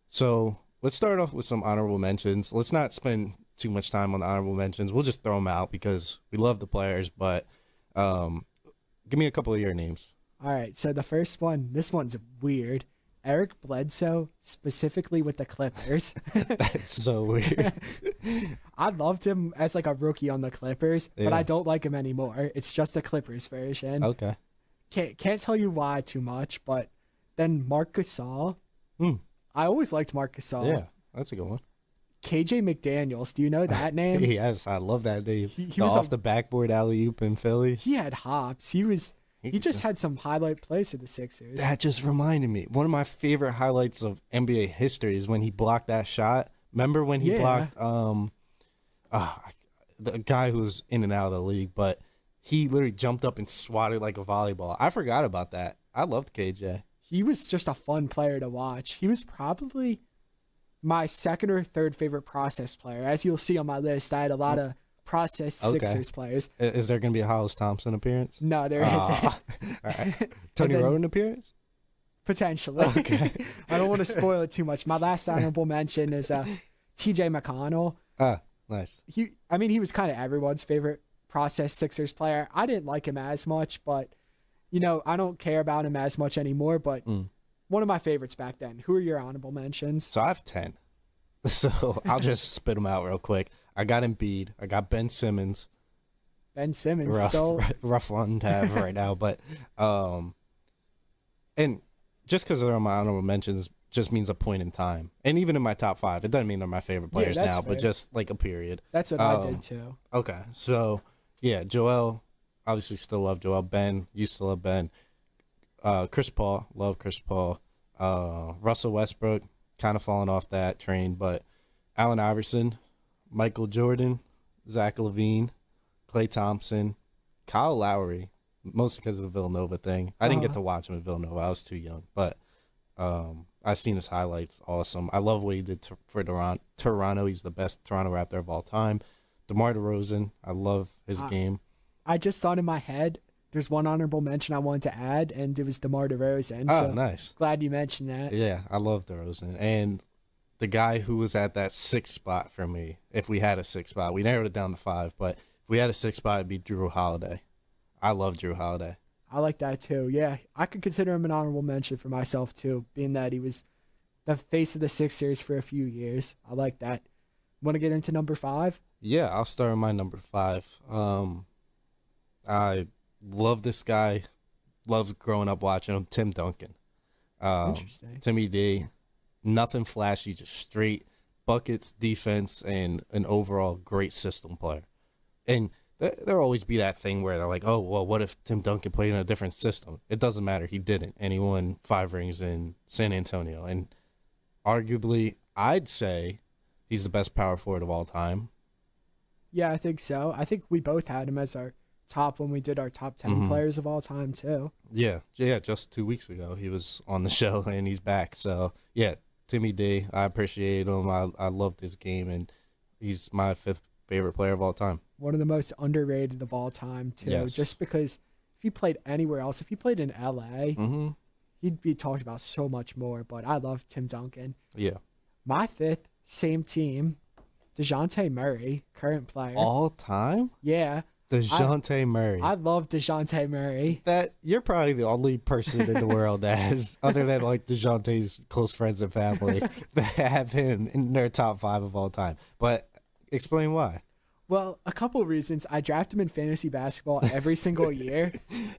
So let's start off with some honorable mentions. Let's not spend too much time on the honorable mentions. We'll just throw them out because we love the players. But give me a couple of your names. All right, so the first one, this one's weird. Eric Bledsoe, specifically with the Clippers. That's so weird. I loved him as like a rookie on the Clippers, but Yeah. I don't like him anymore. It's just the Clippers version. Okay. Can't tell you why too much, but then Marc Gasol. Hmm. I always liked Marc Gasol. Yeah, that's a good one. KJ McDaniels, do you know that name? Yes, I love that name. He was Off the backboard alley-oop in Philly. he had hops. He just had some highlight plays for the Sixers. That just reminded me. One of my favorite highlights of NBA history is when he blocked that shot. Remember when he blocked the guy who was in and out of the league, but he literally jumped up and swatted like a volleyball. I forgot about that. I loved KJ. He was just a fun player to watch. He was probably my second or third favorite process player. As you'll see on my list, I had a lot of process Sixers players. Is there going to be a Hollis Thompson appearance? No, there isn't. All right. Tony Roden appearance? Potentially. Okay. I don't want to spoil it too much. My last honorable mention is TJ McConnell. Nice. He was kind of everyone's favorite process Sixers player. I didn't like him as much, but I don't care about him as much anymore, but one of my favorites back then. Who are your honorable mentions? So I have 10. So I'll just spit them out real quick. I got Embiid. I got Ben Simmons. Ben Simmons still Rough one to have right now, but and just because they're on my honorable mentions just means a point in time. And even in my top 5, it doesn't mean they're my favorite players now, fair. but just like a period. That's what I did too. Okay, so yeah, Joel, obviously still love Joel. Ben, used to love Ben. Chris Paul, love Chris Paul. Russell Westbrook, kind of falling off that train, but Allen Iverson, Michael Jordan, Zach LaVine, Klay Thompson, Kyle Lowry, mostly because of the Villanova thing. I didn't get to watch him at Villanova. I was too young, but I've seen his highlights. Awesome. I love what he did for Toronto. He's the best Toronto Raptor of all time. DeMar DeRozan, I love his game. I just thought in my head, there's one honorable mention I wanted to add, and it was DeMar DeRozan. Oh, so nice. Glad you mentioned that. Yeah, I love DeRozan. And the guy who was at that 6th spot for me, if we had a 6th spot, we narrowed it down to 5, but if we had a 6th spot, it'd be Drew Holiday. I love Drew Holiday. I like that too. Yeah, I could consider him an honorable mention for myself too, being that he was the face of the Sixers for a few years. I like that. Want to get into number 5? Yeah, I'll start with my number 5. I love this guy. Loved growing up watching him. Tim Duncan. Interesting. Timmy D. Nothing flashy, just straight buckets, defense, and an overall great system player. And there'll always be that thing where they're like, oh, well, what if Tim Duncan played in a different system? It doesn't matter. He didn't. And he won 5 rings in San Antonio. And arguably, I'd say he's the best power forward of all time. Yeah, I think so. I think we both had him as our top when we did our top 10 players of all time too. Yeah, just 2 weeks ago he was on the show and he's back. So yeah, Timmy D, I appreciate him. I love this game, and he's my 5th favorite player of all time. One of the most underrated of all time too. Yes. Just because if he played anywhere else, if he played in LA, he'd be talked about so much more. But I love Tim Duncan. Yeah. My 5th, same team, DeJounte Murray, current player. All time? Yeah. DeJounte Murray. I love DeJounte Murray. That you're probably the only person in the world that has, other than like DeJounte's close friends and family, that have him in their top 5 of all time. But explain why. Well, a couple of reasons. I draft him in fantasy basketball every single year,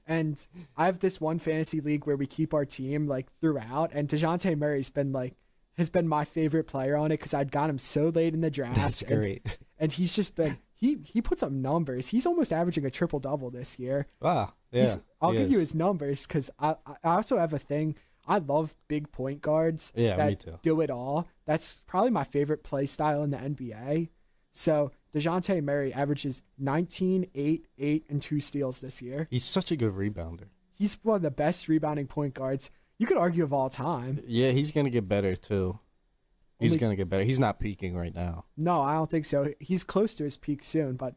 and I have this one fantasy league where we keep our team like throughout, and DeJounte Murray's been like has been my favorite player on it because I'd got him so late in the draft. That's great. And he's just been he puts up numbers. He's almost averaging a triple double this year. Wow. Yeah. I'll give you his numbers because I also have a thing. I love big point guards. Yeah, that me too. Do it all. That's probably my favorite play style in the NBA. So DeJounte Murray averages 19, 8, 8, and 2 steals this year. He's such a good rebounder. He's one of the best rebounding point guards you could argue of all time. Yeah, he's going to get better too. He's going to get better. He's not peaking right now. No, I don't think so. He's close to his peak soon, but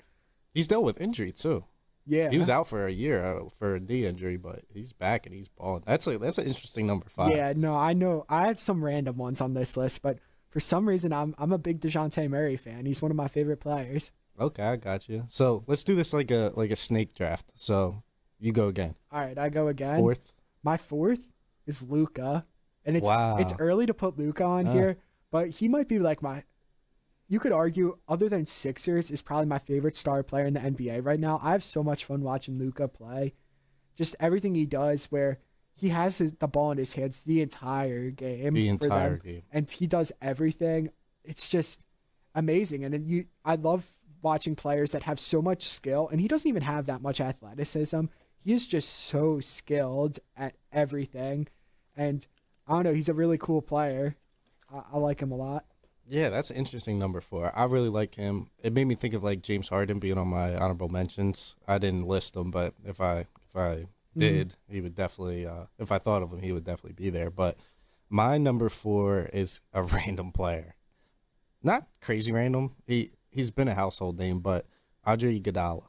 he's dealt with injury too. Yeah. He was out for a year for a knee injury, but he's back and he's balling. That's an interesting number 5. Yeah, no, I know. I have some random ones on this list, but for some reason I'm a big DeJounte Murray fan. He's one of my favorite players. Okay, I got you. So let's do this like a snake draft. So you go again. All right, I go again. Fourth. My fourth is Luca, and it's Wow. early to put Luca on here, but he might be like my. You could argue, other than Sixers, is probably my favorite star player in the NBA right now. I have so much fun watching Luca play. Just everything he does, where he has the ball in his hands the entire game. The for entire them, game. and he does everything. It's just amazing, and I love watching players that have so much skill, and he doesn't even have that much athleticism. He is just so skilled at everything, and I don't know. He's a really cool player. I like him a lot. Yeah, that's an interesting number 4. I really like him. It made me think of like James Harden being on my honorable mentions. I didn't list him, but if I did, he would definitely. If I thought of him, he would definitely be there. But my number 4 is a random player, not crazy random. He's been a household name, but Andre Iguodala.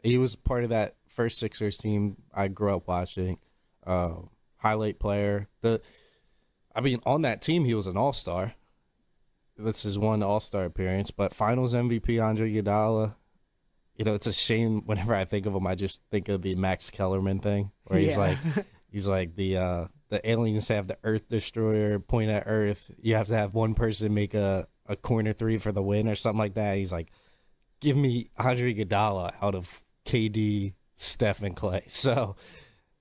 He was part of that first Sixers team I grew up watching. Highlight player. On that team, he was an all-star. This is one all-star appearance, but Finals MVP Andre Iguodala. You know, it's a shame whenever I think of him, I just think of the Max Kellerman thing, where he's like the aliens have the Earth Destroyer point at Earth. You have to have one person make a corner 3 for the win or something like that. He's like, give me Andre Iguodala out of KD, Steph, and Clay. So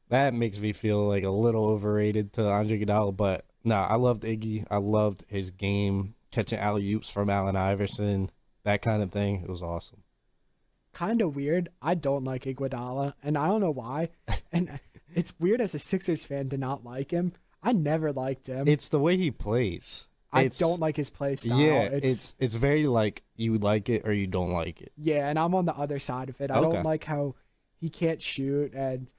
that makes me feel like a little overrated to Andre Iguodala, but no, I loved Iggy. I loved his game, catching alley-oops from Allen Iverson, that kind of thing. It was awesome. Kind of weird. I don't like Iguodala, and I don't know why. And it's weird as a Sixers fan to not like him. I never liked him. It's the way he plays. I don't like his play style. Yeah, it's very like you like it or you don't like it. Yeah, and I'm on the other side of it. I don't like how he can't shoot, and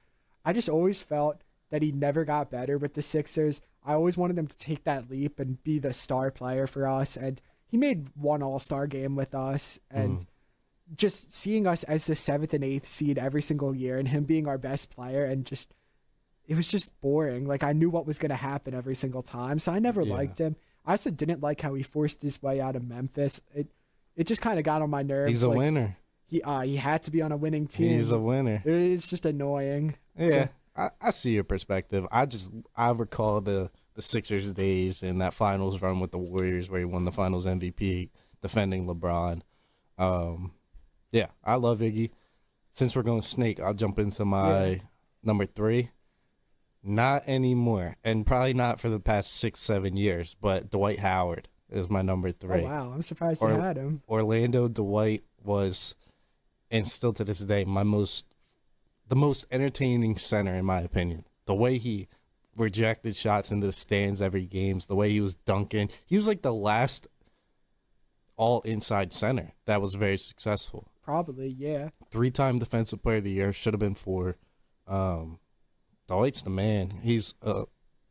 I just always felt that he never got better with the Sixers. I always wanted him to take that leap and be the star player for us, and he made one All-Star game with us, and just seeing us as the 7th and 8th seed every single year and him being our best player, and just it was just boring. Like, I knew what was going to happen every single time, so I never liked him. I also didn't like how he forced his way out of Memphis. It just kind of got on my nerves. He's a winner. He had to be on a winning team. He's a winner. It's just annoying. Yeah, so, I see your perspective. I recall the Sixers days and that finals run with the Warriors where he won the finals MVP defending LeBron. Yeah, I love Iggy. Since we're going snake, I'll jump into my number 3. Not anymore, and probably not for the past 6-7 years, but Dwight Howard is my number 3. Oh, wow. I'm surprised you had him. Orlando Dwight was, and still to this day, the most entertaining center in my opinion. The way he rejected shots into the stands every games, the way he was dunking. He was like the last all-inside center that was very successful. Probably, yeah. 3-time Defensive Player of the Year, should have been 4. Dwight's the man. He's a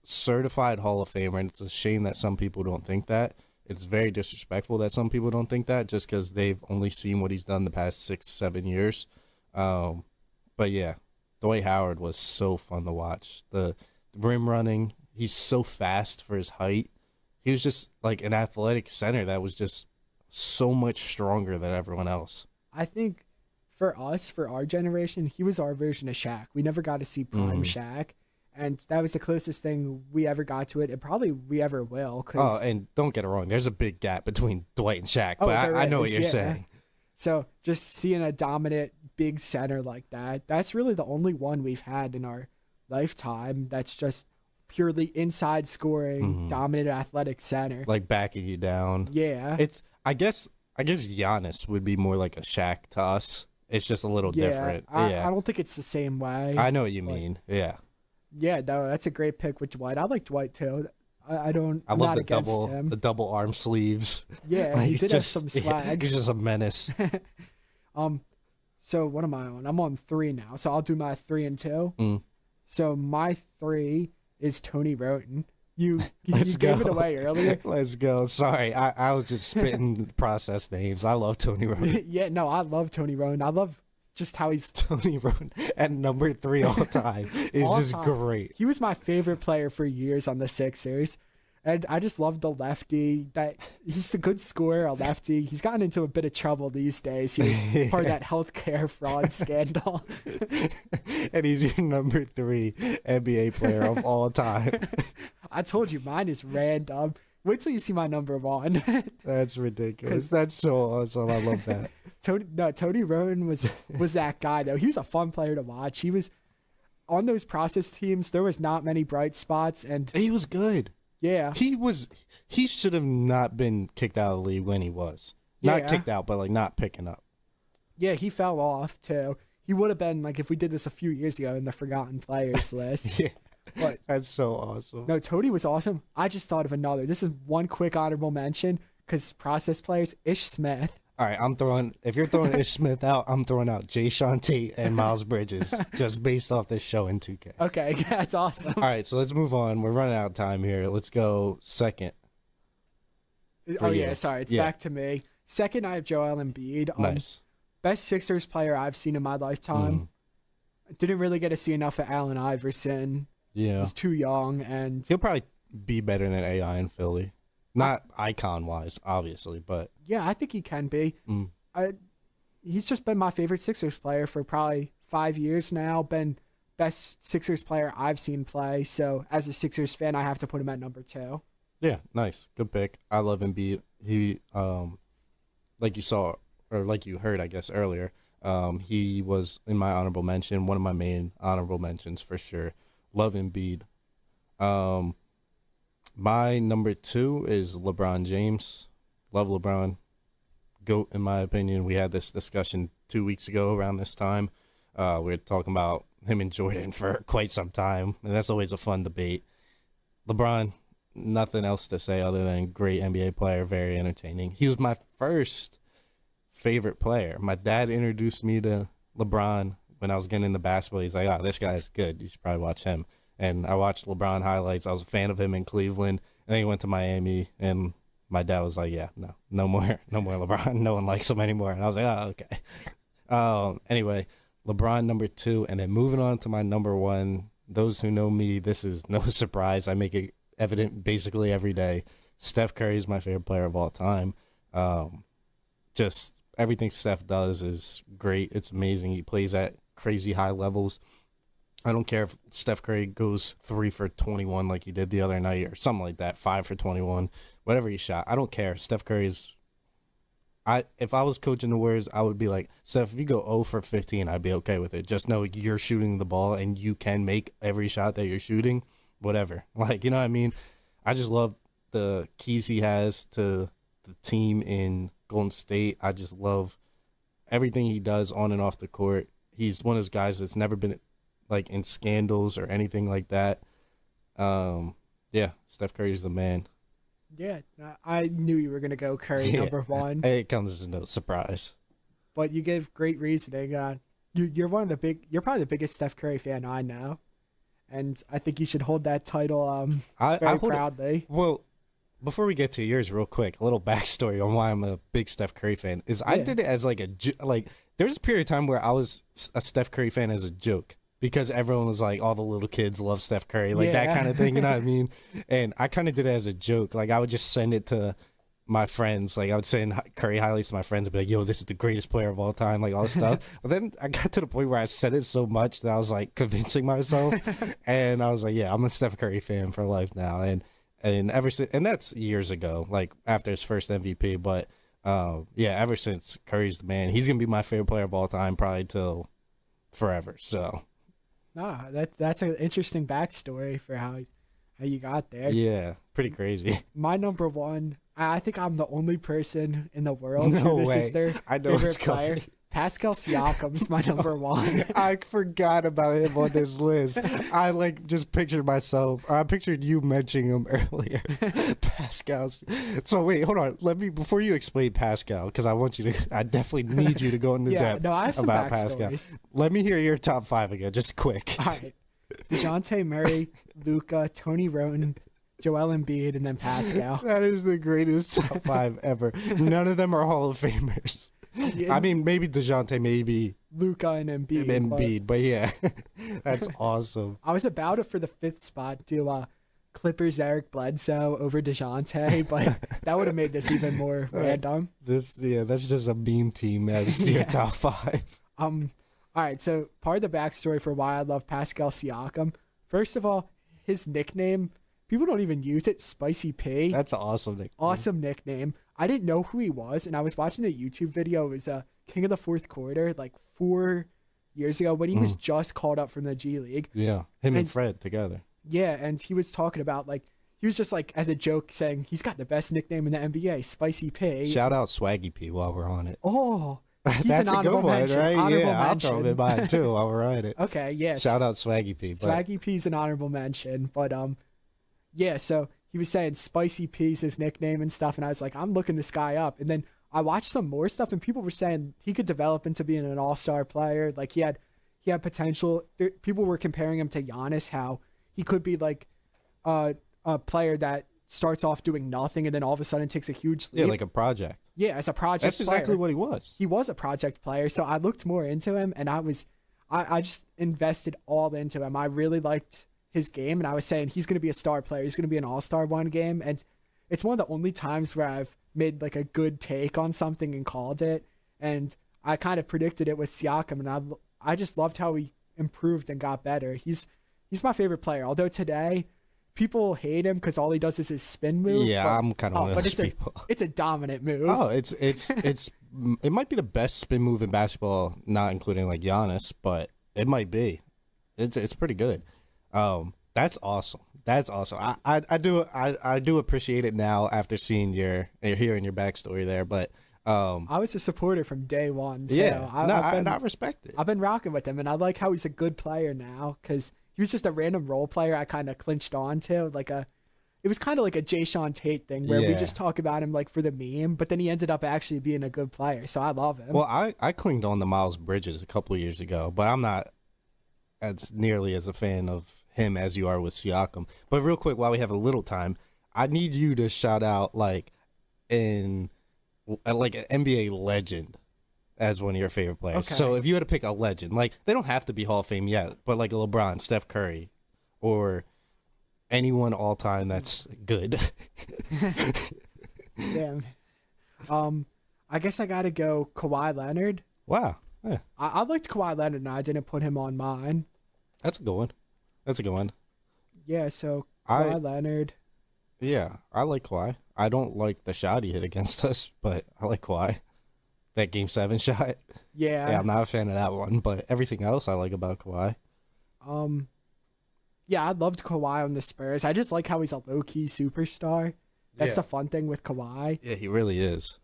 certified Hall of Famer, and it's a shame that some people don't think that. It's very disrespectful that some people don't think that just because they've only seen what he's done the past 6-7 years. But yeah, Dwight Howard was so fun to watch. The rim running, he's so fast for his height. He was just like an athletic center that was just so much stronger than everyone else. I think for us, for our generation, he was our version of Shaq. We never got to see prime Shaq, and that was the closest thing we ever got to it, and probably we ever will. And don't get it wrong, there's a big gap between Dwight and Shaq, but I know what you're saying. So just seeing a dominant big center like that's really the only one we've had in our lifetime that's just purely inside scoring, dominant athletic center. Like backing you down. Yeah. I guess Giannis would be more like a Shaq to us. It's just a little different. I don't think it's the same way. I know what you mean. Yeah. Yeah, no, that's a great pick with Dwight. I like Dwight too. I love the double arm sleeves. Yeah, like, he did have some swag. He's just a menace. So what am I on? I'm on 3 now. So I'll do my 3 and 2. So my 3 is Tony Roten. You gave it away earlier. Let's go. Sorry, I was just spitting process names. I love Tony Roten. Yeah, no, I love Tony Roten. I love just how he's Tony Roten at number 3 all time is just great. He was my favorite player for years on the Sixers. And I just love the lefty. That he's a good scorer, a lefty. He's gotten into a bit of trouble these days. He was part of that healthcare fraud scandal. And he's your number 3 NBA player of all time. I told you mine is random. Wait till you see my number 1. That's ridiculous. That's so awesome. I love that. Tony Rowan was that guy though. He was a fun player to watch. He was on those process teams. There was not many bright spots, and He was good. yeah, He should have not been kicked out of the league when he was. Not Yeah. kicked out, but like not picking up. yeah, he fell off too. He would have been like if we did this a few years ago in the forgotten players list. Yeah. But That's so awesome. no, Tony was awesome. I just thought of another. This is one quick honorable mention because process players, Ish Smith. All right, if you're throwing Ish Smith out, I'm throwing out Jay Sean Tate and Miles Bridges just based off this show in 2K. Okay, that's awesome. All right, so let's move on. We're running out of time here. Let's go second. Oh you. yeah, sorry, it's Yeah. back to me. Second, I have Joel Embiid. Nice. Best Sixers player I've seen in my lifetime. Didn't really get to see enough of Allen Iverson. Yeah. Was too young, and He'll probably be better than AI in Philly. Not icon-wise, obviously, but yeah, I think he can be. Mm. He's just been my favorite Sixers player for probably 5 years now. Been best Sixers player I've seen play. So as a Sixers fan, I have to put him at number 2. yeah, nice. Good pick. I love Embiid. He, like you saw, or like you heard, I guess, earlier, he was in my honorable mention, one of my main honorable mentions for sure. Love Embiid. My number 2 is LeBron James. Love LeBron. GOAT, in my opinion. We had this discussion 2 weeks ago around this time. We were talking about him and Jordan for quite some time, and that's always a fun debate. LeBron, nothing else to say other than great NBA player, very entertaining. He was my first favorite player. My dad introduced me to LeBron when I was getting into basketball. He's like, oh, this guy's good. You should probably watch him. And I watched LeBron highlights. I was a fan of him in Cleveland. And then he went to Miami, and my dad was like, yeah, no more LeBron. No one likes him anymore. And I was like, oh, okay. Anyway, LeBron number 2, and then moving on to my number 1. Those who know me, this is no surprise. I make it evident basically every day. Steph Curry is my favorite player of all time. Just everything Steph does is great. It's amazing. He plays at crazy high levels. I don't care if Steph Curry goes 3 for 21 like he did the other night or something like that, 5 for 21, whatever he shot. I don't care. Steph Curry's. If I was coaching the Warriors, I would be like, Steph, if you go 0 for 15, I'd be okay with it. Just know you're shooting the ball and you can make every shot that you're shooting, whatever. Like, you know what I mean? I just love the keys he has to the team in Golden State. I just love everything he does on and off the court. He's one of those guys that's never been like in scandals or anything like that. Yeah, Steph Curry's the man. Yeah, I knew you were going to go Curry number 1. It comes as no surprise. But you gave great reasoning. You're you're probably the biggest Steph Curry fan I know. And I think you should hold that title very proudly. Well, before we get to yours real quick, a little backstory on why I'm a big Steph Curry fan is I did it as like there was a period of time where I was a Steph Curry fan as a joke. Because everyone was like, all the little kids love Steph Curry, like that kind of thing, you know what I mean? And I kind of did it as a joke. Like, I would just send it to my friends. Like, I would send Curry highlights to my friends and be like, yo, this is the greatest player of all time, like all this stuff. But then I got to the point where I said it so much that I was like convincing myself. And I was like, yeah, I'm a Steph Curry fan for life now. And ever since, and that's years ago, like after his first MVP. But yeah, ever since, Curry's the man. He's going to be my favorite player of all time, probably till forever. So. Ah, that's an interesting backstory for how you got there. Yeah, pretty crazy. My number 1, I think I'm the only person in the world who this is their favorite player. Pascal Siakam's my number 1. I forgot about him on this list. I like just pictured myself. I pictured you mentioning him earlier. Pascal. So wait, hold on. Before you explain Pascal, because I definitely need you to go into depth I have some about Pascal. Let me hear your top 5 again, just quick. All right. DeJounte Murray, Luka, Tony Rowan, Joel Embiid, and then Pascal. That is the greatest top 5 ever. None of them are Hall of Famers. I mean, maybe DeJounte, maybe Luka and Embiid. But yeah, that's awesome. I was about it for the 5th spot to Clippers Eric Bledsoe over DeJounte, but that would have made this even more random. That's just a meme team as your top 5. All right, so part of the backstory for why I love Pascal Siakam. First of all, his nickname, people don't even use it, Spicy P. That's an awesome nickname. Awesome nickname. I didn't know who he was, and I was watching a YouTube video. It was King of the Fourth Quarter, like 4 years ago when he was just called up from the G League. Yeah, him and Fred together. Yeah, and he was talking about, like, he was just like, as a joke, saying he's got the best nickname in the NBA, Spicy P. Shout out Swaggy P while we're on it. Oh, he's that's an a good honorable one, mention. right? Honorable Yeah, I'll mention. throw him in mine too while we're on it. Okay, yes. Shout out Swaggy P. Swaggy P's an honorable mention, but yeah. So he was saying Spicy P's his nickname and stuff, and I was like, I'm looking this guy up, and then I watched some more stuff, and people were saying he could develop into being an all-star player. Like he had potential. People were comparing him to Giannis, how he could be like a player that starts off doing nothing and then all of a sudden takes a huge leap. Yeah, like a project. Yeah, as a project That's player. exactly what he was. He was a project player, so I looked more into him, and I just invested all into him. I really liked his game, and I was saying he's going to be a star player. He's going to be an all-star one game, and it's one of the only times where I've made like a good take on something and called it, and I kind of predicted it with Siakam, and I just loved how he improved and got better. He's my favorite player, although today people hate him because all he does is his spin move. Yeah, I'm kind of one of those people. It's a dominant move. Oh, it might be the best spin move in basketball, not including like Giannis, but it might be. It's pretty good. That's awesome. That's awesome. I do appreciate it now after seeing hearing your backstory there, but I was a supporter from day one. Too. Yeah, I respect it. I've been rocking with him, and I like how he's a good player now because he was just a random role player I kind of clinched on to. It was kind of like a Jay Sean Tate thing where we just talk about him like for the meme, but then he ended up actually being a good player, so I love him. Well, I clinged on to Miles Bridges a couple of years ago, but I'm not as nearly as a fan of him as you are with Siakam. But real quick, while we have a little time, I need you to shout out like an NBA legend as one of your favorite players. Okay. So if you had to pick a legend, like they don't have to be Hall of Fame yet, but like a LeBron, Steph Curry, or anyone all time that's good. Damn. I guess I gotta go Kawhi Leonard. Wow. Yeah. I liked Kawhi Leonard, and I didn't put him on mine. That's a good one. Yeah, so Kawhi Leonard. Yeah, I like Kawhi. I don't like the shot he hit against us, but I like Kawhi. That Game 7 shot. Yeah, I'm not a fan of that one, but everything else I like about Kawhi. Yeah, I loved Kawhi on the Spurs. I just like how he's a low-key superstar. That's the fun thing with Kawhi. Yeah, he really is.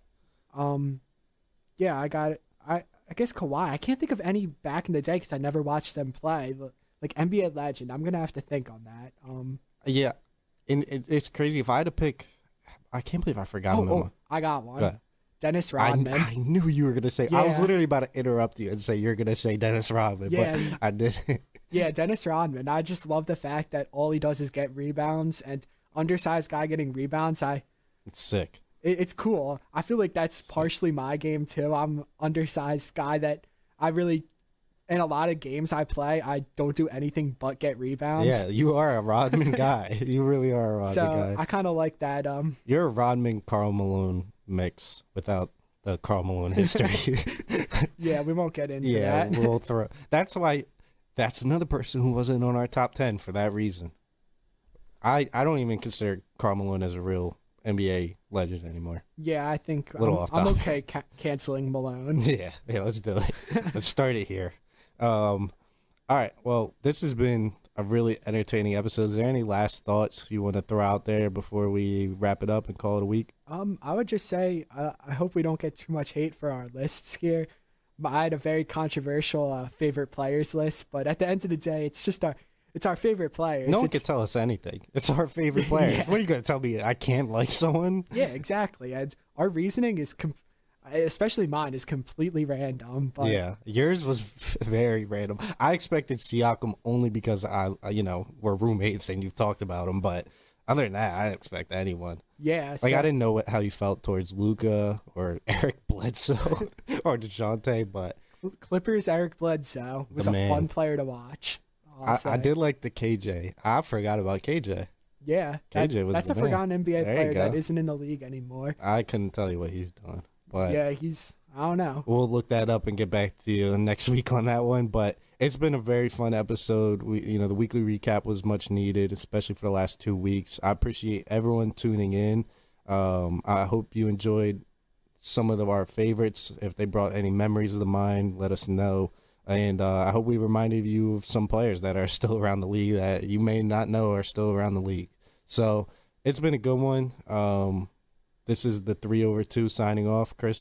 Yeah, I got it. I guess Kawhi. I can't think of any back in the day because I never watched them play. Like NBA legend. I'm gonna have to think on that. Yeah, and it's crazy. If I had to pick, I can't believe I forgot him. Oh, I got one. Dennis Rodman. I knew you were gonna say. Yeah. I was literally about to interrupt you and say you're gonna say Dennis Rodman, but I didn't. Yeah, Dennis Rodman. I just love the fact that all he does is get rebounds, and undersized guy getting rebounds. It's sick. It's cool. I feel like that's partially my game too. I'm undersized guy that I really, in a lot of games I play, I don't do anything but get rebounds. Yeah, you are a Rodman guy. You really are a Rodman guy. I kind of like that. You're a Rodman Karl Malone mix without the Karl Malone history. Yeah, we won't get into that. Yeah, we'll throw. That's why. That's another person who wasn't on our top 10 for that reason. I don't even consider Karl Malone as a real NBA legend anymore. Yeah, I think I'm okay canceling Malone. Yeah, let's do it. Let's start it here. All right, well, this has been a really entertaining episode. Is there any last thoughts you want to throw out there before we wrap it up and call it a week? I would just say I hope we don't get too much hate for our lists here. I had a very controversial favorite players list, but at the end of the day, it's our favorite players. No one can tell us anything. It's our favorite players. Yeah. What are you going to tell me? I can't like someone? Yeah, exactly. And our reasoning is, especially mine, is completely random. But yeah, yours was very random. I expected Siakam only because we're roommates and you've talked about him, but other than that, I didn't expect anyone. Yeah, I didn't know how you felt towards Luka or Eric Bledsoe or DeJounte, but Clippers Eric Bledsoe was a fun player to watch. I did like the KJ. I forgot about KJ. Yeah, KJ was that's the a man. forgotten NBA There you player that go. isn't in the league anymore. I couldn't tell you what he's doing, but Yeah, I don't know. we'll look that up and get back to you next week on that one. But it's been a very fun episode. The weekly recap was much needed, especially for the last 2 weeks. I appreciate everyone tuning in. I hope you enjoyed some of our favorites. If they brought any memories of the mind, let us know. And I hope we reminded you of some players that are still around the league that you may not know are still around the league. So it's been a good one. This is the 3/2 signing off. Chris.